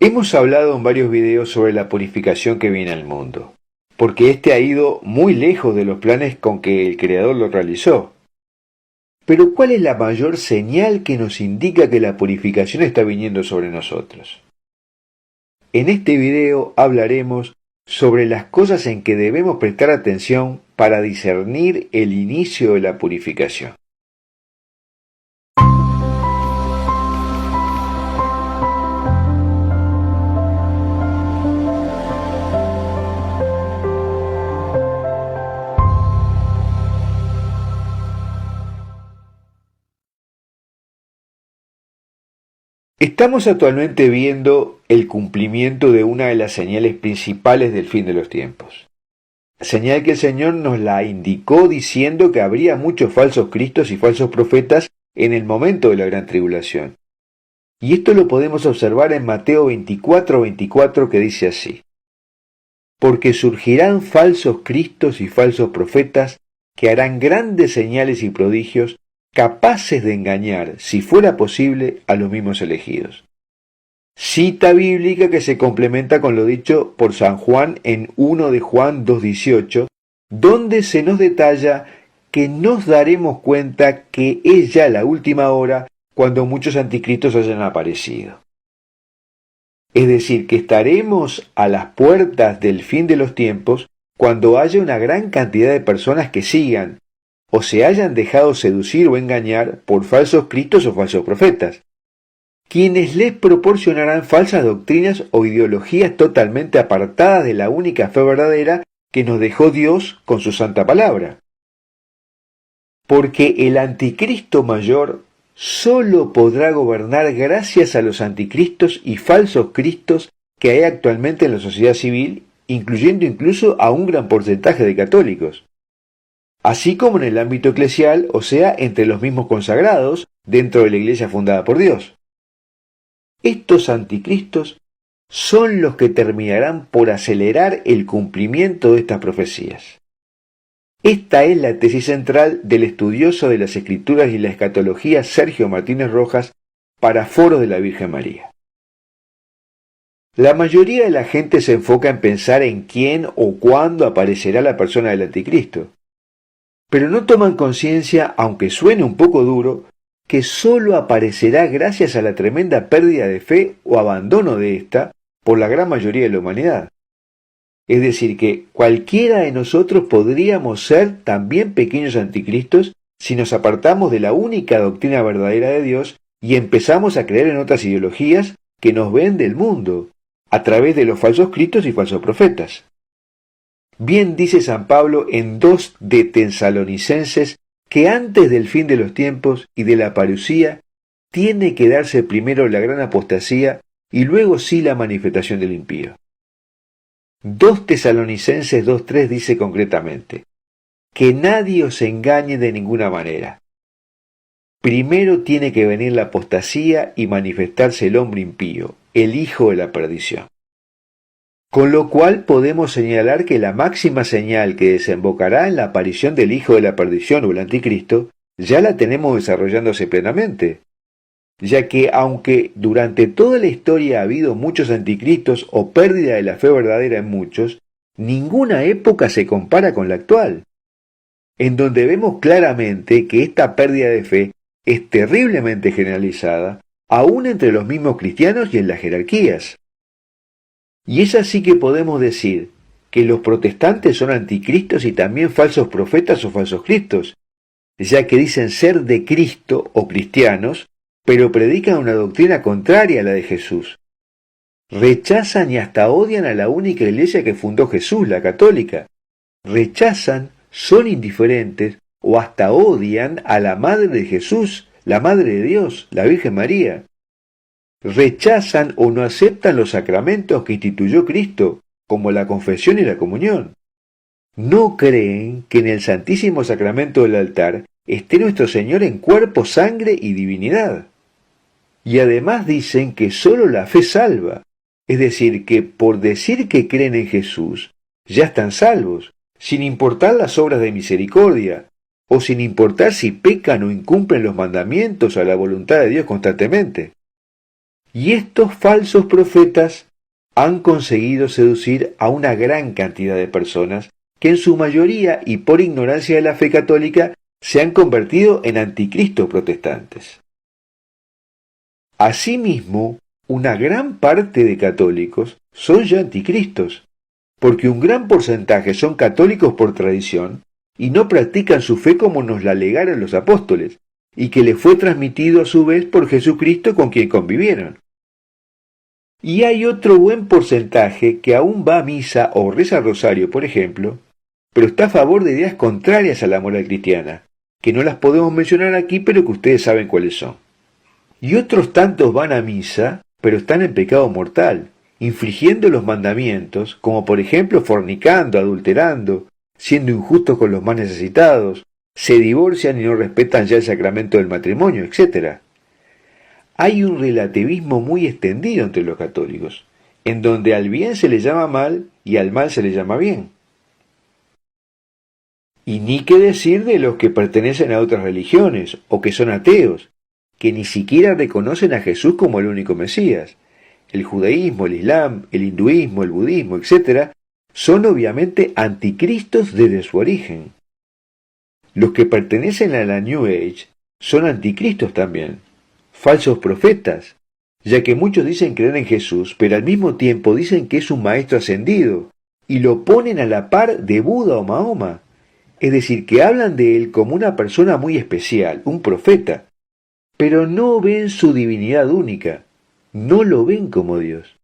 Hemos hablado en varios videos sobre la purificación que viene al mundo, porque éste ha ido muy lejos de los planes con que el Creador lo realizó. Pero ¿cuál es la mayor señal que nos indica que la purificación está viniendo sobre nosotros? En este video hablaremos sobre las cosas en que debemos prestar atención para discernir el inicio de la purificación. Estamos actualmente viendo el cumplimiento de una de las señales principales del fin de los tiempos. Señal que el Señor nos la indicó diciendo que habría muchos falsos cristos y falsos profetas en el momento de la gran tribulación. Y esto lo podemos observar en Mateo 24:24 que dice así: porque surgirán falsos cristos y falsos profetas que harán grandes señales y prodigios, capaces de engañar, si fuera posible, a los mismos elegidos. Cita bíblica que se complementa con lo dicho por San Juan en 1 de Juan 2:18, donde se nos detalla que nos daremos cuenta que es ya la última hora cuando muchos anticristos hayan aparecido. Es decir, que estaremos a las puertas del fin de los tiempos cuando haya una gran cantidad de personas que sigan o se hayan dejado seducir o engañar por falsos cristos o falsos profetas, quienes les proporcionarán falsas doctrinas o ideologías totalmente apartadas de la única fe verdadera que nos dejó Dios con su santa palabra. Porque el anticristo mayor solo podrá gobernar gracias a los anticristos y falsos cristos que hay actualmente en la sociedad civil, incluyendo incluso a un gran porcentaje de católicos, así como en el ámbito eclesial, o sea, entre los mismos consagrados dentro de la iglesia fundada por Dios. Estos anticristos son los que terminarán por acelerar el cumplimiento de estas profecías. Esta es la tesis central del estudioso de las Escrituras y la escatología Sergio Martínez Rojas para Foros de la Virgen María. La mayoría de la gente se enfoca en pensar en quién o cuándo aparecerá la persona del anticristo, pero no toman conciencia, aunque suene un poco duro, que sólo aparecerá gracias a la tremenda pérdida de fe o abandono de ésta por la gran mayoría de la humanidad. Es decir, que cualquiera de nosotros podríamos ser también pequeños anticristos si nos apartamos de la única doctrina verdadera de Dios y empezamos a creer en otras ideologías que nos ven del mundo, a través de los falsos cristos y falsos profetas. Bien dice San Pablo en 2 de Tesalonicenses que antes del fin de los tiempos y de la parucía tiene que darse primero la gran apostasía y luego sí la manifestación del impío. 2 Tesalonicenses 2:3 dice concretamente: que nadie os engañe de ninguna manera. Primero tiene que venir la apostasía y manifestarse el hombre impío, el hijo de la perdición. Con lo cual podemos señalar que la máxima señal que desembocará en la aparición del hijo de la perdición o el anticristo ya la tenemos desarrollándose plenamente, ya que aunque durante toda la historia ha habido muchos anticristos o pérdida de la fe verdadera en muchos, ninguna época se compara con la actual, en donde vemos claramente que esta pérdida de fe es terriblemente generalizada, aún entre los mismos cristianos y en las jerarquías. Y es así que podemos decir que los protestantes son anticristos y también falsos profetas o falsos cristos, ya que dicen ser de Cristo o cristianos, pero predican una doctrina contraria a la de Jesús. Rechazan y hasta odian a la única iglesia que fundó Jesús, la católica. Rechazan, son indiferentes o hasta odian a la Madre de Jesús, la Madre de Dios, la Virgen María. Rechazan o no aceptan los sacramentos que instituyó Cristo, como la confesión y la comunión. No creen que en el Santísimo Sacramento del altar esté nuestro Señor en cuerpo, sangre y divinidad. Y además dicen que sólo la fe salva, es decir, que por decir que creen en Jesús, ya están salvos, sin importar las obras de misericordia, o sin importar si pecan o incumplen los mandamientos a la voluntad de Dios constantemente. Y estos falsos profetas han conseguido seducir a una gran cantidad de personas que en su mayoría y por ignorancia de la fe católica se han convertido en anticristos protestantes. Asimismo, una gran parte de católicos son ya anticristos, porque un gran porcentaje son católicos por tradición y no practican su fe como nos la legaron los apóstoles, y que les fue transmitido a su vez por Jesucristo con quien convivieron. Y hay otro buen porcentaje que aún va a misa o reza rosario, por ejemplo, pero está a favor de ideas contrarias a la moral cristiana, que no las podemos mencionar aquí, pero que ustedes saben cuáles son. Y otros tantos van a misa, pero están en pecado mortal, infringiendo los mandamientos, como por ejemplo fornicando, adulterando, siendo injustos con los más necesitados, se divorcian y no respetan ya el sacramento del matrimonio, etc. Hay un relativismo muy extendido entre los católicos, en donde al bien se le llama mal y al mal se le llama bien. Y ni qué decir de los que pertenecen a otras religiones o que son ateos, que ni siquiera reconocen a Jesús como el único Mesías. El judaísmo, el islam, el hinduismo, el budismo, etc., son obviamente anticristos desde su origen. Los que pertenecen a la New Age son anticristos también, falsos profetas, ya que muchos dicen creer en Jesús, pero al mismo tiempo dicen que es un maestro ascendido, y lo ponen a la par de Buda o Mahoma. Es decir, que hablan de él como una persona muy especial, un profeta, pero no ven su divinidad única, no lo ven como Dios.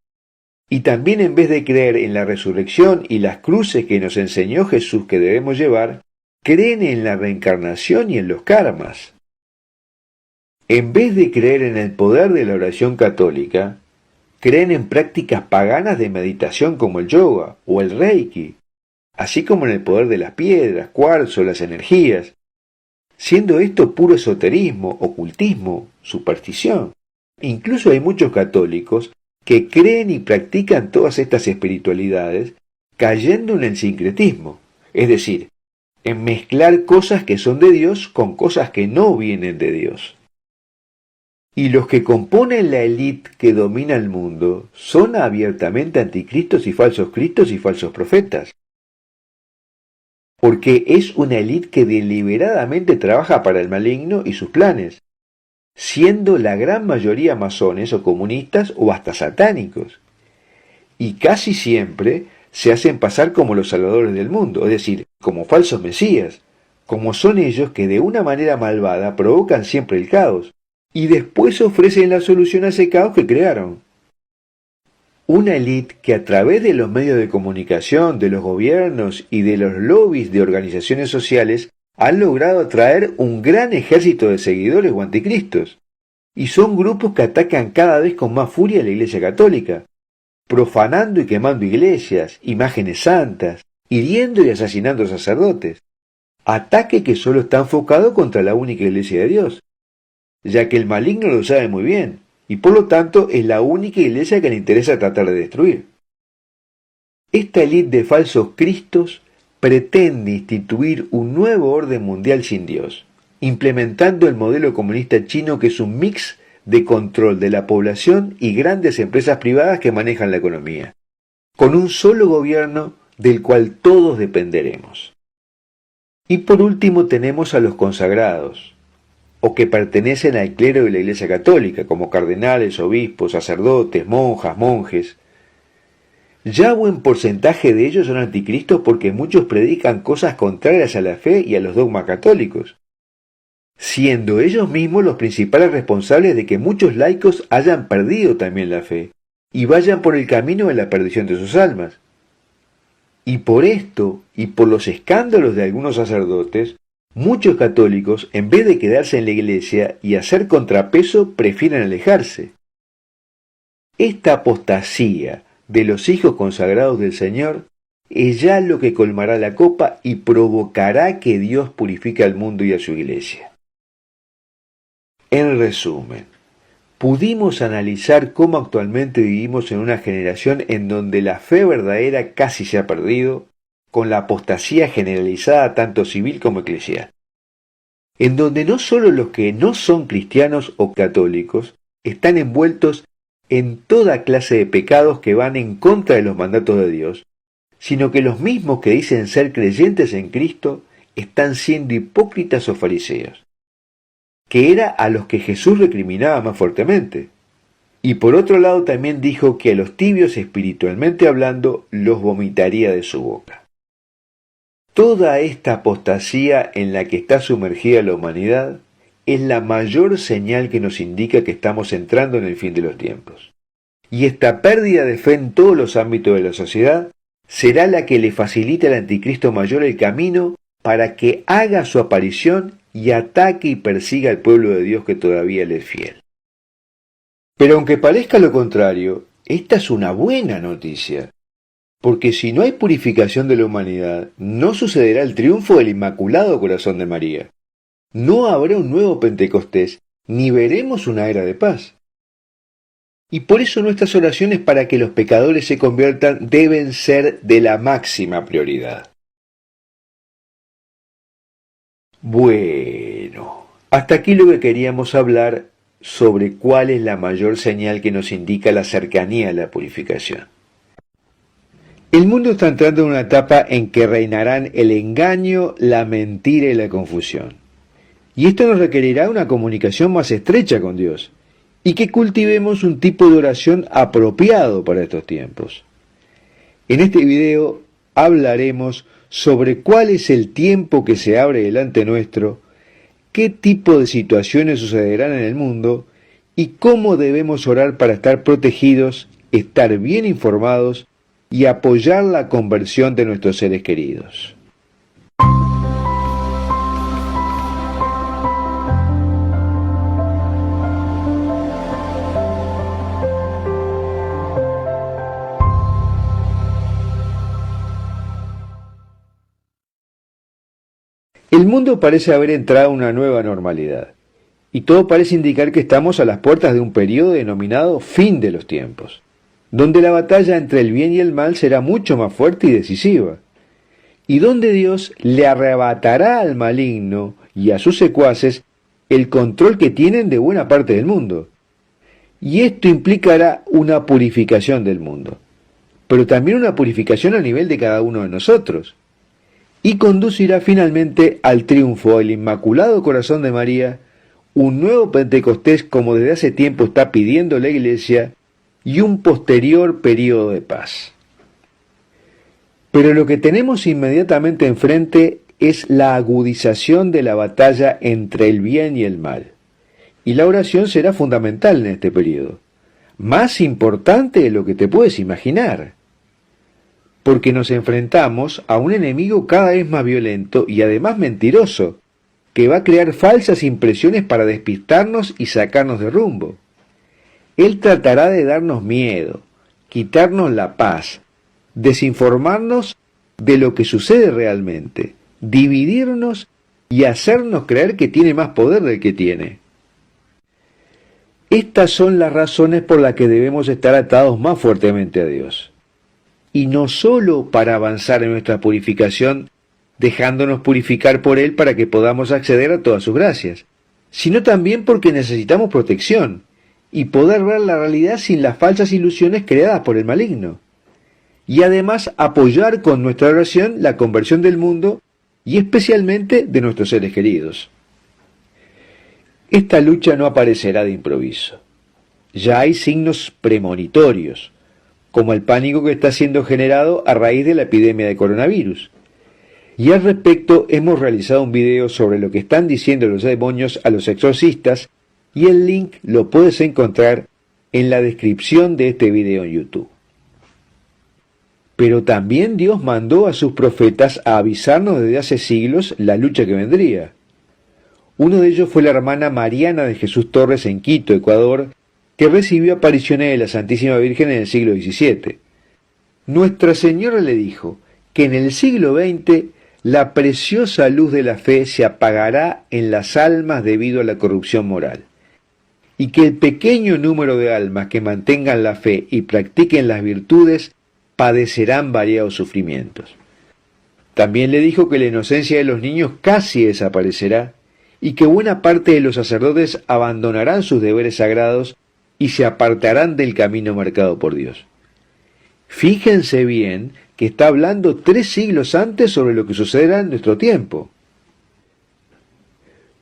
Y también en vez de creer en la resurrección y las cruces que nos enseñó Jesús que debemos llevar, creen en la reencarnación y en los karmas. En vez de creer en el poder de la oración católica, creen en prácticas paganas de meditación como el yoga o el reiki, así como en el poder de las piedras, cuarzo, las energías, siendo esto puro esoterismo, ocultismo, superstición. Incluso hay muchos católicos que creen y practican todas estas espiritualidades cayendo en el sincretismo, es decir, en mezclar cosas que son de Dios con cosas que no vienen de Dios. Y los que componen la élite que domina el mundo son abiertamente anticristos y falsos cristos y falsos profetas. Porque es una élite que deliberadamente trabaja para el maligno y sus planes, siendo la gran mayoría masones o comunistas o hasta satánicos. Y casi siempre se hacen pasar como los salvadores del mundo, es decir, como falsos mesías, como son ellos que de una manera malvada provocan siempre el caos, y después ofrecen la solución a ese caos que crearon. Una élite que a través de los medios de comunicación, de los gobiernos y de los lobbies de organizaciones sociales han logrado atraer un gran ejército de seguidores o anticristos. Y son grupos que atacan cada vez con más furia a la Iglesia Católica, profanando y quemando iglesias, imágenes santas, hiriendo y asesinando sacerdotes. Ataque que solo está enfocado contra la única Iglesia de Dios, ya que el maligno lo sabe muy bien, y por lo tanto es la única iglesia que le interesa tratar de destruir. Esta élite de falsos cristos pretende instituir un nuevo orden mundial sin Dios, implementando el modelo comunista chino, que es un mix de control de la población y grandes empresas privadas que manejan la economía, con un solo gobierno del cual todos dependeremos. Y por último tenemos a los consagrados, o que pertenecen al clero de la Iglesia Católica, como cardenales, obispos, sacerdotes, monjas, monjes. Ya buen porcentaje de ellos son anticristos porque muchos predican cosas contrarias a la fe y a los dogmas católicos, siendo ellos mismos los principales responsables de que muchos laicos hayan perdido también la fe y vayan por el camino de la perdición de sus almas. Y por esto, y por los escándalos de algunos sacerdotes, muchos católicos, en vez de quedarse en la iglesia y hacer contrapeso, prefieren alejarse. Esta apostasía de los hijos consagrados del Señor es ya lo que colmará la copa y provocará que Dios purifique al mundo y a su iglesia. En resumen, pudimos analizar cómo actualmente vivimos en una generación en donde la fe verdadera casi se ha perdido, con la apostasía generalizada tanto civil como eclesial, en donde no solo los que no son cristianos o católicos están envueltos en toda clase de pecados que van en contra de los mandatos de Dios, sino que los mismos que dicen ser creyentes en Cristo están siendo hipócritas o fariseos, que era a los que Jesús recriminaba más fuertemente. Y por otro lado también dijo que a los tibios espiritualmente hablando los vomitaría de su boca. Toda esta apostasía en la que está sumergida la humanidad es la mayor señal que nos indica que estamos entrando en el fin de los tiempos. Y esta pérdida de fe en todos los ámbitos de la sociedad será la que le facilite al anticristo mayor el camino para que haga su aparición y ataque y persiga al pueblo de Dios que todavía le es fiel. Pero aunque parezca lo contrario, esta es una buena noticia, porque si no hay purificación de la humanidad, no sucederá el triunfo del Inmaculado Corazón de María. No habrá un nuevo Pentecostés, ni veremos una era de paz. Y por eso nuestras oraciones para que los pecadores se conviertan deben ser de la máxima prioridad. Bueno, hasta aquí lo que queríamos hablar sobre cuál es la mayor señal que nos indica la cercanía a la purificación. El mundo está entrando en una etapa en que reinarán el engaño, la mentira y la confusión. Y esto nos requerirá una comunicación más estrecha con Dios, y que cultivemos un tipo de oración apropiado para estos tiempos. En este video hablaremos sobre cuál es el tiempo que se abre delante nuestro, qué tipo de situaciones sucederán en el mundo y cómo debemos orar para estar protegidos, estar bien informados y apoyar la conversión de nuestros seres queridos. El mundo parece haber entrado a una nueva normalidad, y todo parece indicar que estamos a las puertas de un periodo denominado fin de los tiempos, donde la batalla entre el bien y el mal será mucho más fuerte y decisiva, y donde Dios le arrebatará al maligno y a sus secuaces el control que tienen de buena parte del mundo. Y esto implicará una purificación del mundo, pero también una purificación a nivel de cada uno de nosotros, y conducirá finalmente al triunfo del Inmaculado Corazón de María, un nuevo Pentecostés como desde hace tiempo está pidiendo la Iglesia, y un posterior periodo de paz. Pero lo que tenemos inmediatamente enfrente es la agudización de la batalla entre el bien y el mal, y la oración será fundamental en este periodo, más importante de lo que te puedes imaginar, porque nos enfrentamos a un enemigo cada vez más violento y además mentiroso, que va a crear falsas impresiones para despistarnos y sacarnos de rumbo. Él tratará de darnos miedo, quitarnos la paz, desinformarnos de lo que sucede realmente, dividirnos y hacernos creer que tiene más poder del que tiene. Estas son las razones por las que debemos estar atados más fuertemente a Dios. Y no solo para avanzar en nuestra purificación, dejándonos purificar por Él para que podamos acceder a todas sus gracias, sino también porque necesitamos protección y poder ver la realidad sin las falsas ilusiones creadas por el maligno. Y además apoyar con nuestra oración la conversión del mundo y especialmente de nuestros seres queridos. Esta lucha no aparecerá de improviso. Ya hay signos premonitorios, como el pánico que está siendo generado a raíz de la epidemia de coronavirus. Y al respecto hemos realizado un video sobre lo que están diciendo los demonios a los exorcistas, y el link lo puedes encontrar en la descripción de este video en YouTube. Pero también Dios mandó a sus profetas a avisarnos desde hace siglos la lucha que vendría. Uno de ellos fue la hermana Mariana de Jesús Torres en Quito, Ecuador, que recibió apariciones de la Santísima Virgen en el siglo XVII. Nuestra Señora le dijo que en el siglo XX la preciosa luz de la fe se apagará en las almas debido a la corrupción moral, y que el pequeño número de almas que mantengan la fe y practiquen las virtudes padecerán variados sufrimientos. También le dijo que la inocencia de los niños casi desaparecerá, y que buena parte de los sacerdotes abandonarán sus deberes sagrados y se apartarán del camino marcado por Dios. Fíjense bien que está hablando 3 siglos antes sobre lo que sucederá en nuestro tiempo.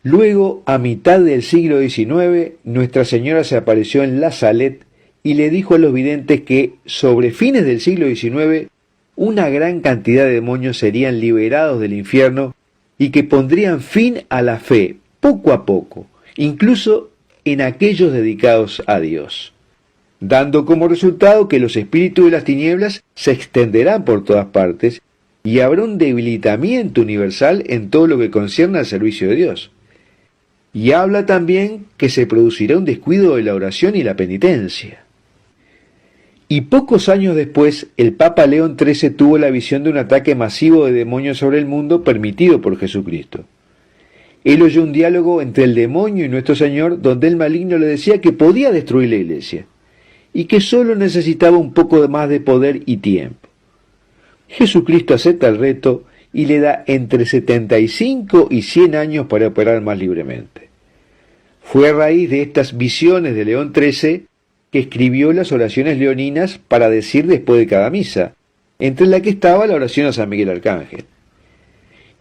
Luego, a mitad del siglo XIX, Nuestra Señora se apareció en La Salette y le dijo a los videntes que, sobre fines del siglo XIX, una gran cantidad de demonios serían liberados del infierno y que pondrían fin a la fe, poco a poco, incluso en aquellos dedicados a Dios, dando como resultado que los espíritus de las tinieblas se extenderán por todas partes y habrá un debilitamiento universal en todo lo que concierne al servicio de Dios. Y habla también que se producirá un descuido de la oración y la penitencia. Y pocos años después, el Papa León XIII tuvo la visión de un ataque masivo de demonios sobre el mundo permitido por Jesucristo. Él oyó un diálogo entre el demonio y nuestro Señor, donde el maligno le decía que podía destruir la iglesia, y que solo necesitaba un poco más de poder y tiempo. Jesucristo acepta el reto y le da entre 75 y 100 años para operar más libremente. Fue a raíz de estas visiones de León XIII que escribió las oraciones leoninas para decir después de cada misa, entre la que estaba la oración a San Miguel Arcángel.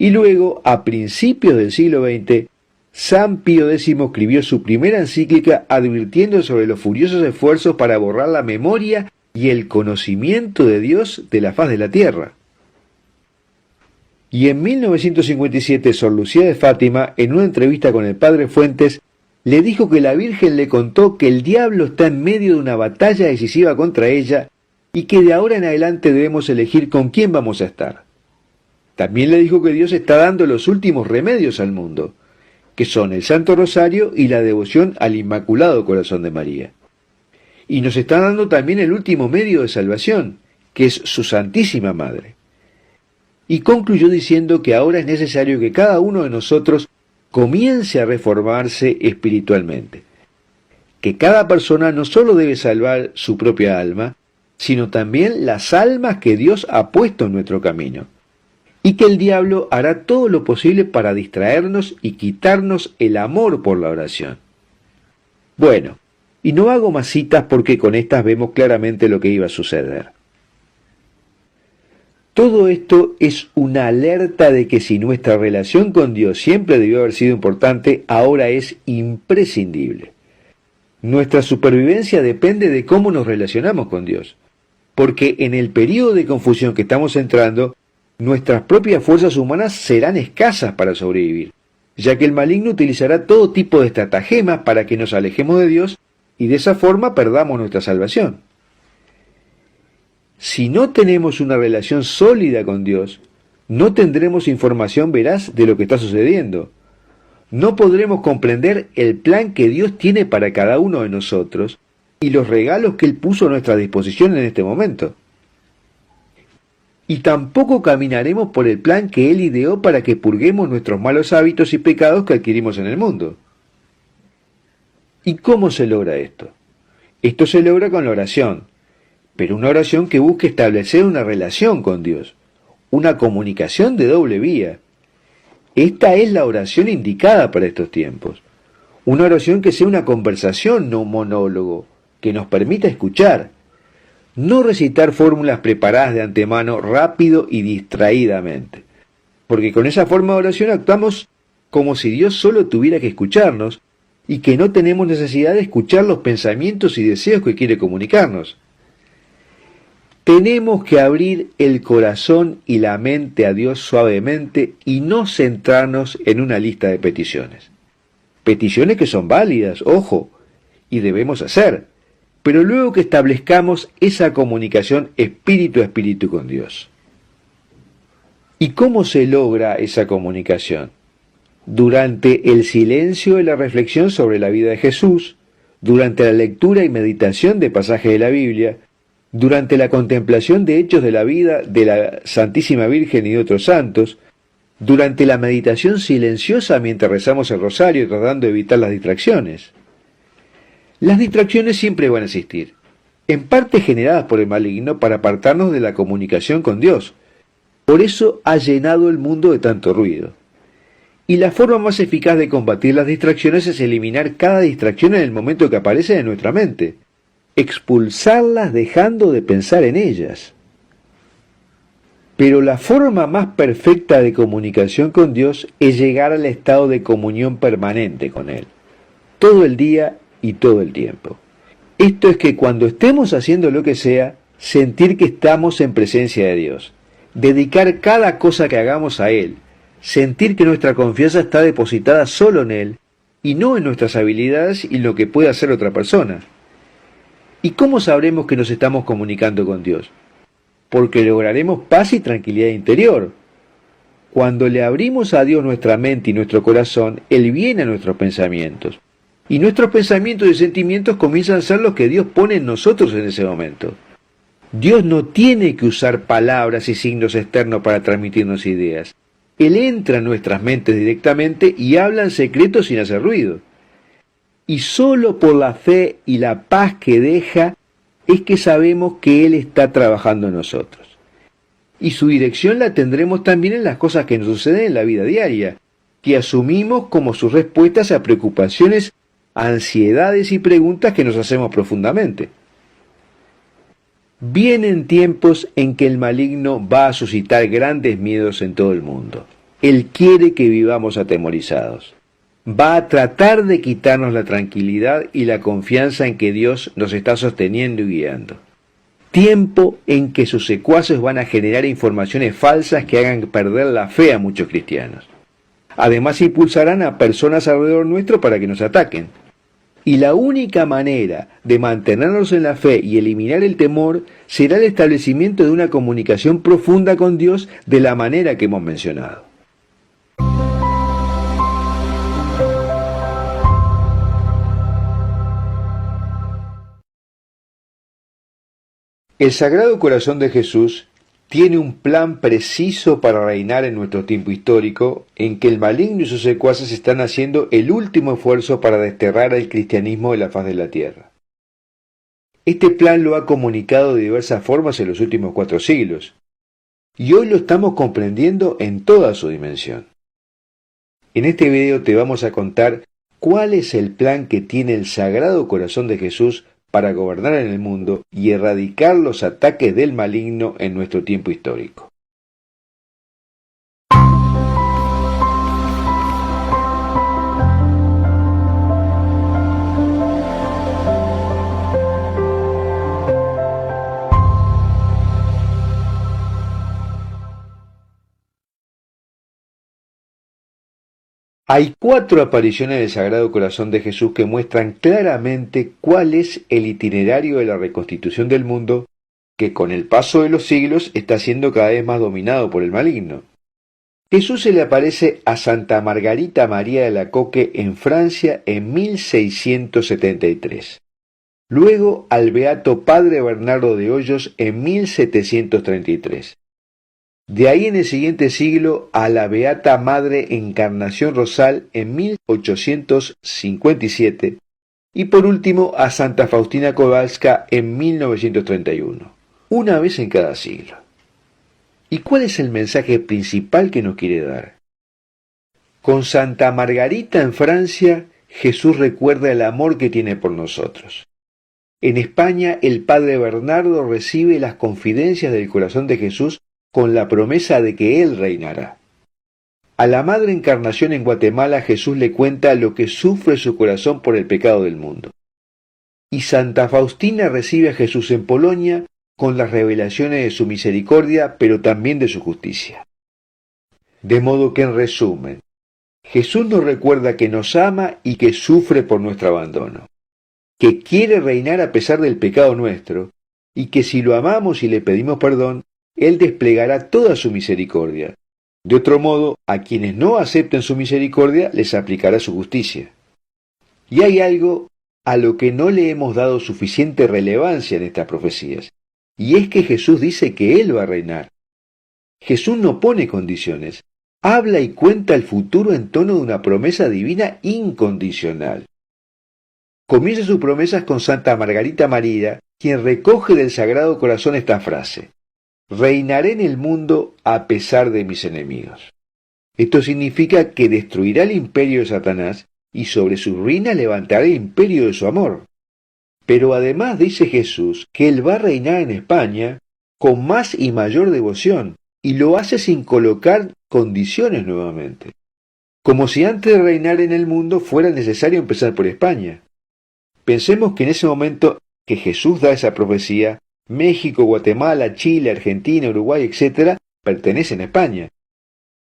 Y luego, a principios del siglo XX, San Pío X escribió su primera encíclica advirtiendo sobre los furiosos esfuerzos para borrar la memoria y el conocimiento de Dios de la faz de la tierra. Y en 1957, Sor Lucía de Fátima, en una entrevista con el padre Fuentes, le dijo que la Virgen le contó que el diablo está en medio de una batalla decisiva contra ella y que de ahora en adelante debemos elegir con quién vamos a estar. También le dijo que Dios está dando los últimos remedios al mundo, que son el Santo Rosario y la devoción al Inmaculado Corazón de María. Y nos está dando también el último medio de salvación, que es su Santísima Madre. Y concluyó diciendo que ahora es necesario que cada uno de nosotros comience a reformarse espiritualmente, que cada persona no solo debe salvar su propia alma, sino también las almas que Dios ha puesto en nuestro camino, y que el diablo hará todo lo posible para distraernos y quitarnos el amor por la oración. Bueno, y no hago más citas porque con estas vemos claramente lo que iba a suceder. Todo esto es una alerta de que si nuestra relación con Dios siempre debió haber sido importante, ahora es imprescindible. Nuestra supervivencia depende de cómo nos relacionamos con Dios, porque en el periodo de confusión que estamos entrando, nuestras propias fuerzas humanas serán escasas para sobrevivir, ya que el maligno utilizará todo tipo de estratagemas para que nos alejemos de Dios y de esa forma perdamos nuestra salvación. Si no tenemos una relación sólida con Dios, no tendremos información veraz de lo que está sucediendo. No podremos comprender el plan que Dios tiene para cada uno de nosotros y los regalos que Él puso a nuestra disposición en este momento. Y tampoco caminaremos por el plan que Él ideó para que purguemos nuestros malos hábitos y pecados que adquirimos en el mundo. ¿Y cómo se logra esto? Esto se logra con la oración, pero una oración que busque establecer una relación con Dios, una comunicación de doble vía. Esta es la oración indicada para estos tiempos. Una oración que sea una conversación, no un monólogo, que nos permita escuchar. No recitar fórmulas preparadas de antemano rápido y distraídamente, porque con esa forma de oración actuamos como si Dios solo tuviera que escucharnos y que no tenemos necesidad de escuchar los pensamientos y deseos que quiere comunicarnos. Tenemos que abrir el corazón y la mente a Dios suavemente y no centrarnos en una lista de peticiones. Peticiones que son válidas, ojo, y debemos hacer, pero luego que establezcamos esa comunicación espíritu a espíritu con Dios. ¿Y cómo se logra esa comunicación? Durante el silencio de la reflexión sobre la vida de Jesús, durante la lectura y meditación de pasajes de la Biblia, durante la contemplación de hechos de la vida de la Santísima Virgen y de otros santos, durante la meditación silenciosa mientras rezamos el rosario tratando de evitar las distracciones. Las distracciones siempre van a existir, en parte generadas por el maligno para apartarnos de la comunicación con Dios. Por eso ha llenado el mundo de tanto ruido. Y la forma más eficaz de combatir las distracciones es eliminar cada distracción en el momento que aparece en nuestra mente. Expulsarlas dejando de pensar en ellas. Pero la forma más perfecta de comunicación con Dios es llegar al estado de comunión permanente con Él, todo el día y todo el tiempo. Esto es que cuando estemos haciendo lo que sea, sentir que estamos en presencia de Dios, dedicar cada cosa que hagamos a Él, sentir que nuestra confianza está depositada solo en Él y no en nuestras habilidades y lo que puede hacer otra persona. ¿Y cómo sabremos que nos estamos comunicando con Dios? Porque lograremos paz y tranquilidad interior. Cuando le abrimos a Dios nuestra mente y nuestro corazón, Él viene a nuestros pensamientos. Y nuestros pensamientos y sentimientos comienzan a ser los que Dios pone en nosotros en ese momento. Dios no tiene que usar palabras y signos externos para transmitirnos ideas. Él entra en nuestras mentes directamente y habla en secreto sin hacer ruido. Y solo por la fe y la paz que deja es que sabemos que Él está trabajando en nosotros. Y su dirección la tendremos también en las cosas que nos suceden en la vida diaria, que asumimos como sus respuestas a preocupaciones, ansiedades y preguntas que nos hacemos profundamente. Vienen tiempos en que el maligno va a suscitar grandes miedos en todo el mundo. Él quiere que vivamos atemorizados. Va a tratar de quitarnos la tranquilidad y la confianza en que Dios nos está sosteniendo y guiando. Tiempo en que sus secuaces van a generar informaciones falsas que hagan perder la fe a muchos cristianos. Además impulsarán a personas alrededor nuestro para que nos ataquen. Y la única manera de mantenernos en la fe y eliminar el temor será el establecimiento de una comunicación profunda con Dios de la manera que hemos mencionado. El Sagrado Corazón de Jesús tiene un plan preciso para reinar en nuestro tiempo histórico, en que el maligno y sus secuaces están haciendo el último esfuerzo para desterrar al cristianismo de la faz de la tierra. Este plan lo ha comunicado de diversas formas en los últimos 4 siglos, y hoy lo estamos comprendiendo en toda su dimensión. En este video te vamos a contar cuál es el plan que tiene el Sagrado Corazón de Jesús para gobernar en el mundo y erradicar los ataques del maligno en nuestro tiempo histórico. Hay 4 apariciones del Sagrado Corazón de Jesús que muestran claramente cuál es el itinerario de la reconstitución del mundo que con el paso de los siglos está siendo cada vez más dominado por el maligno. Jesús se le aparece a Santa Margarita María de Alacoque en Francia en 1673. Luego al Beato Padre Bernardo de Hoyos en 1733. De ahí en el siguiente siglo a la Beata Madre Encarnación Rosal en 1857 y por último a Santa Faustina Kowalska en 1931, una vez en cada siglo. ¿Y cuál es el mensaje principal que nos quiere dar? Con Santa Margarita en Francia, Jesús recuerda el amor que tiene por nosotros. En España, el Padre Bernardo recibe las confidencias del corazón de Jesús con la promesa de que Él reinará. A la Madre Encarnación en Guatemala Jesús le cuenta lo que sufre su corazón por el pecado del mundo. Y Santa Faustina recibe a Jesús en Polonia con las revelaciones de su misericordia, pero también de su justicia. De modo que en resumen, Jesús nos recuerda que nos ama y que sufre por nuestro abandono, que quiere reinar a pesar del pecado nuestro, y que si lo amamos y le pedimos perdón, Él desplegará toda su misericordia. De otro modo, a quienes no acepten su misericordia, les aplicará su justicia. Y hay algo a lo que no le hemos dado suficiente relevancia en estas profecías, y es que Jesús dice que Él va a reinar. Jesús no pone condiciones, habla y cuenta el futuro en tono de una promesa divina incondicional. Comienza sus promesas con Santa Margarita María, quien recoge del Sagrado Corazón esta frase: reinaré en el mundo a pesar de mis enemigos. Esto significa que destruirá el imperio de Satanás y sobre su ruina levantará el imperio de su amor. Pero además dice Jesús que Él va a reinar en España con más y mayor devoción, y lo hace sin colocar condiciones nuevamente. Como si antes de reinar en el mundo fuera necesario empezar por España. Pensemos que en ese momento que Jesús da esa profecía, México, Guatemala, Chile, Argentina, Uruguay, etc., pertenecen a España.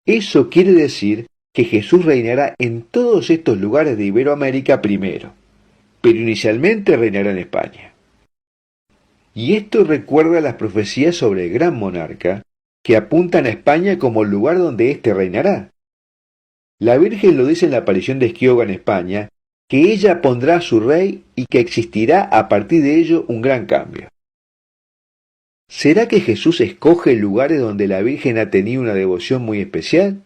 Eso quiere decir que Jesús reinará en todos estos lugares de Iberoamérica primero, pero inicialmente reinará en España. Y esto recuerda las profecías sobre el gran monarca, que apuntan a España como el lugar donde éste reinará. La Virgen lo dice en la aparición de Esquioga en España, que ella pondrá a su rey y que existirá a partir de ello un gran cambio. ¿Será que Jesús escoge lugares donde la Virgen ha tenido una devoción muy especial?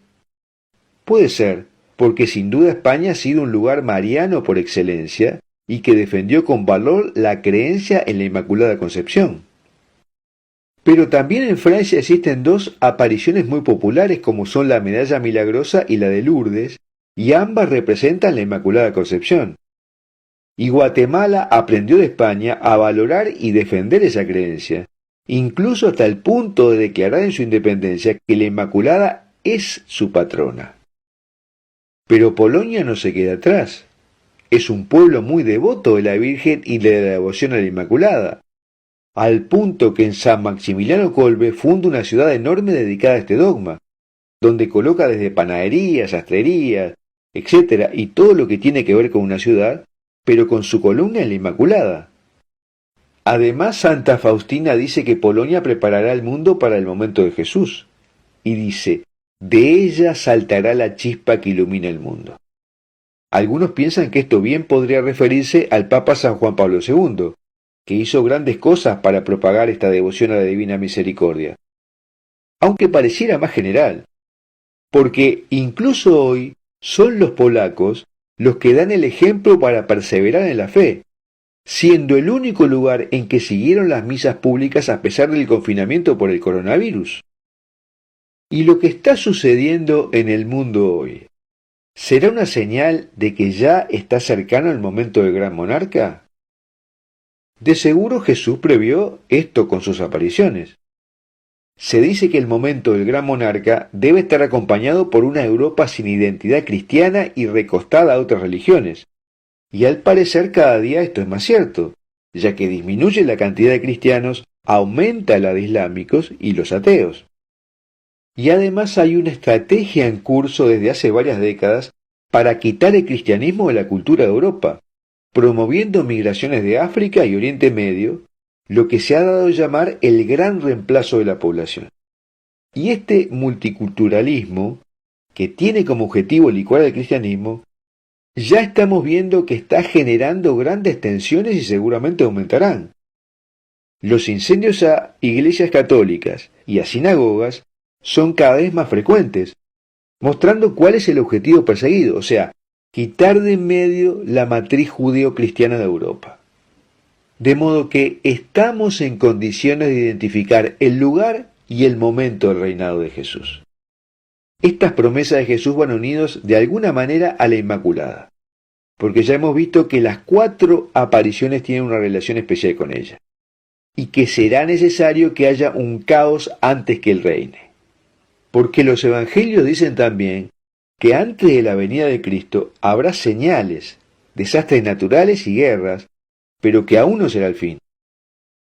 Puede ser, porque sin duda España ha sido un lugar mariano por excelencia y que defendió con valor la creencia en la Inmaculada Concepción. Pero también en Francia existen dos apariciones muy populares como son la Medalla Milagrosa y la de Lourdes, y ambas representan la Inmaculada Concepción. Y Guatemala aprendió de España a valorar y defender esa creencia, incluso hasta el punto de declarar en su independencia que la Inmaculada es su patrona. Pero Polonia no se queda atrás. Es un pueblo muy devoto de la Virgen y de la devoción a la Inmaculada, al punto que en San Maximiliano Kolbe funda una ciudad enorme dedicada a este dogma, donde coloca desde panaderías, sastrerías, etc., y todo lo que tiene que ver con una ciudad, pero con su columna en la Inmaculada. Además, Santa Faustina dice que Polonia preparará el mundo para el momento de Jesús, y dice, de ella saltará la chispa que ilumina el mundo. Algunos piensan que esto bien podría referirse al Papa San Juan Pablo II, que hizo grandes cosas para propagar esta devoción a la Divina Misericordia, aunque pareciera más general, porque incluso hoy son los polacos los que dan el ejemplo para perseverar en la fe, siendo el único lugar en que siguieron las misas públicas a pesar del confinamiento por el coronavirus. Y lo que está sucediendo en el mundo hoy, ¿será una señal de que ya está cercano el momento del gran monarca? De seguro Jesús previó esto con sus apariciones. Se dice que el momento del gran monarca debe estar acompañado por una Europa sin identidad cristiana y recostada a otras religiones. Y al parecer cada día esto es más cierto, ya que disminuye la cantidad de cristianos, aumenta la de islámicos y los ateos. Y además hay una estrategia en curso desde hace varias décadas para quitar el cristianismo de la cultura de Europa, promoviendo migraciones de África y Oriente Medio, lo que se ha dado a llamar el gran reemplazo de la población. Y este multiculturalismo, que tiene como objetivo licuar el cristianismo, ya estamos viendo que está generando grandes tensiones y seguramente aumentarán. Los incendios a iglesias católicas y a sinagogas son cada vez más frecuentes, mostrando cuál es el objetivo perseguido, o sea, quitar de en medio la matriz judeo-cristiana de Europa. De modo que estamos en condiciones de identificar el lugar y el momento del reinado de Jesús. Estas promesas de Jesús van unidos de alguna manera a la Inmaculada, porque ya hemos visto que las 4 apariciones tienen una relación especial con ella, y que será necesario que haya un caos antes que Él reine. Porque los evangelios dicen también que antes de la venida de Cristo habrá señales, desastres naturales y guerras, pero que aún no será el fin.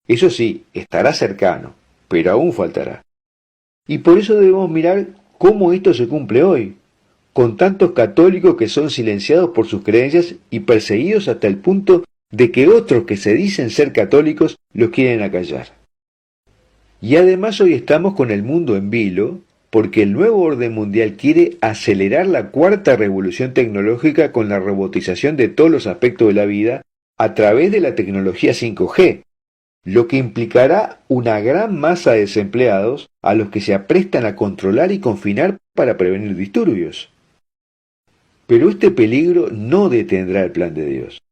Eso sí, estará cercano, pero aún faltará. Y por eso debemos mirar cómo esto se cumple hoy, con tantos católicos que son silenciados por sus creencias y perseguidos hasta el punto de que otros que se dicen ser católicos los quieren acallar. Y además hoy estamos con el mundo en vilo, porque el nuevo orden mundial quiere acelerar la 4ª revolución tecnológica con la robotización de todos los aspectos de la vida a través de la tecnología 5G, lo que implicará una gran masa de desempleados a los que se aprestan a controlar y confinar para prevenir disturbios. Pero este peligro no detendrá el plan de Dios.